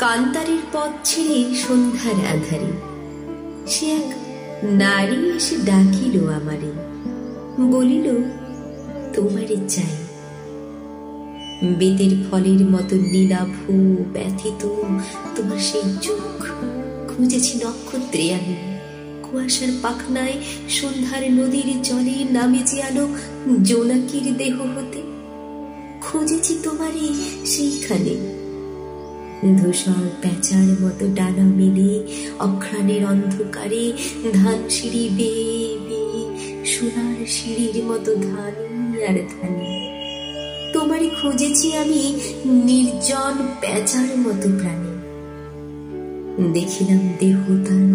কান্তারের পথ ছেড়ে সন্ধ্যার আধারে সে এক নারী এসে ডাকিল আমারে, বলিল তোমারে চাই। বেতের ফলের মতো নীলাভ ব্যথিত তোমার সেই চোখ, খুঁজেছি নক্ষত্রে আমি কুয়াশার পাখনায়, সন্ধ্যার নদীর জলে নামেছি আলো জোনাকির দেহ হতে। খুঁজেছি তোমারই সেইখানে, ধূসর প্যাঁচার মতো ডানা মেলে অঘ্রাণের অন্ধকারে ধান সিঁড়ি বেয়ে বেয়ে সোনার সিঁড়ির মতো ধানি আর ধানি। তোমারই খুঁজেছি আমি নির্জন প্যাঁচার মতো প্রাণী। দেখিলাম দেহ তার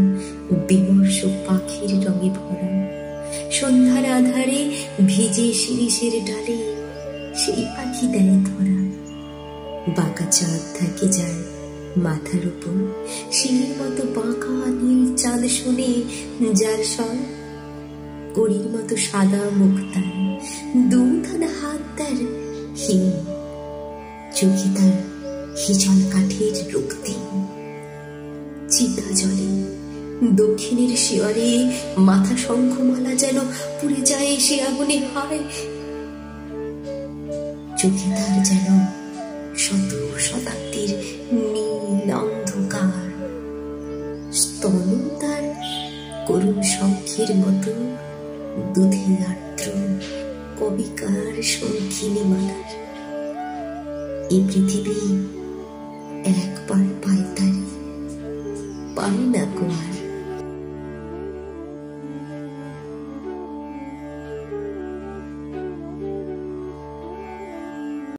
বিমর্ষ পাখির রঙে ভরা, সন্ধ্যার আধারে ভিজে শিরিষের ডালে সেই পাখি দেয় ধরা। বাঁকা চাঁদ থাকে যার মাথার উপর, শিলের মতো বাঁকা নীল চাঁদ শুনে যার স্বর, কড়ির মতো সাদা মুখ তার, দুধানা হাত তার হীন, চোখে তার হিজল কাঠের রক্তিম। চিতা জলে দক্ষিণের শিয়রে মাথা শঙ্খমালা যেন পুড়ে যায় সে আগুনে। হয় চোখে তার যেন শত শতাব্দীর নীল অন্ধকার, স্তন তার করুণ শঙ্খের মতো দুধে আর্দ্র কবিকার শঙ্খিনী মালার। এই পৃথিবী একবার পায় তারে, পায় না কুমার।